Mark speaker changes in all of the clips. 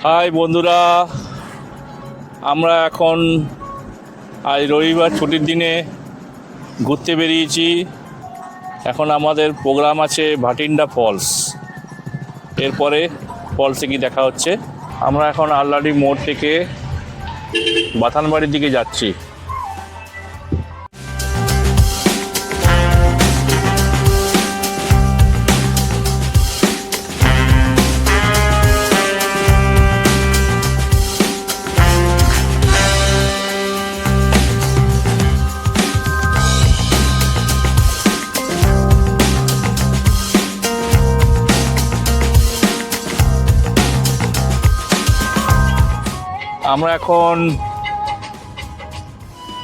Speaker 1: High বন্ধুরা, আমরা এখন আজ রবিবার ছুটির দিনে ঘুরতে বেরিয়েছি। এখন আমাদের প্রোগ্রাম আছে ভাটিন্ডা ফলস। এরপরে ফলসে কি দেখা হচ্ছে। আমরা এখন আল্লাডি মোড় থেকে বাথানবাড়ির দিকে যাচ্ছি। আমরা এখন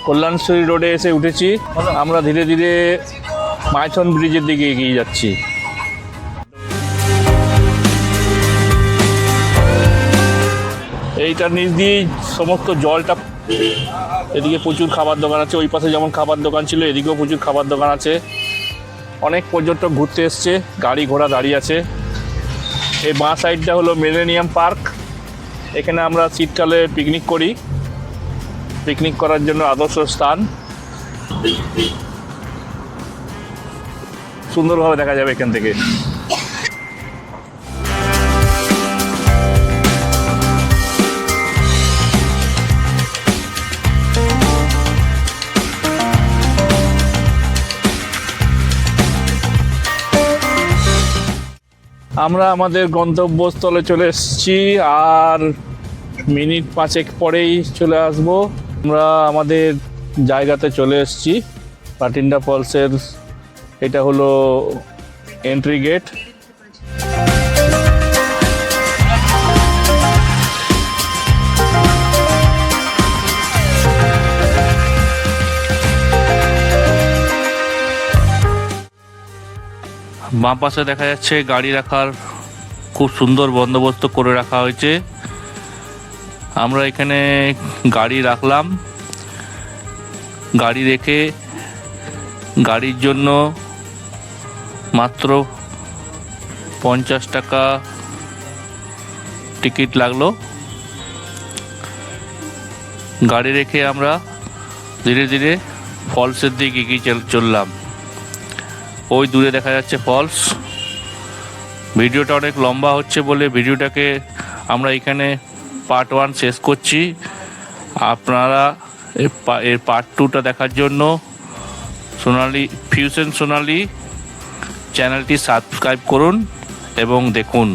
Speaker 1: কল্যাণশ্বরী রোডে এসে উঠেছি। আমরা ধীরে ধীরে মাইথন ব্রিজের দিকে এগিয়ে যাচ্ছি। এইটার নিচ দিয়েই সমস্ত জলটা। এদিকে প্রচুর খাবার দোকান আছে, ওই পাশে যেমন খাবার দোকান ছিল এদিকেও প্রচুর খাবার দোকান আছে। অনেক পর্যটক ঘুরতে এসছে, গাড়ি ঘোড়া দাঁড়িয়ে আছে। এই বাঁ সাইডটা হলো মিলেনিয়াম পার্ক। এখানে আমরা শীতকালে পিকনিক করি। পিকনিক করার জন্য আদর্শ স্থান, সুন্দরভাবে দেখা যাবে এখান থেকে। আমরা আমাদের গন্তব্যস্থলে চলে এসেছি, আর মিনিট 5 পরেই চলে আসব। আমরা আমাদের জায়গাতে চলে এসেছি। ভাটিন্ডা ফলসের এটা হলো এন্ট্রি গেট। বাঁ পাশে দেখা যাচ্ছে গাড়ি রাখার খুব সুন্দর বন্দোবস্ত করে রাখা হয়েছে। আমরা এখানে গাড়ি রাখলাম। গাড়ি রেখে গাড়ির জন্য মাত্র 50 টাকা টিকিট লাগলো। গাড়ি রেখে আমরা ধীরে ধীরে ফলসের দিকে এগিয়ে চললাম। ওই দূরে দেখা যাচ্ছে ফলস। ভিডিওটা অনেক লম্বা হচ্ছে বলে ভিডিওটাকে আমরা এখানে পার্ট 1 শেষ করছি। আপনারা এর পার্ট 2টা দেখার জন্য ফিউশন সোনালি চ্যানেলটি সাবস্ক্রাইব করুন এবং দেখুন।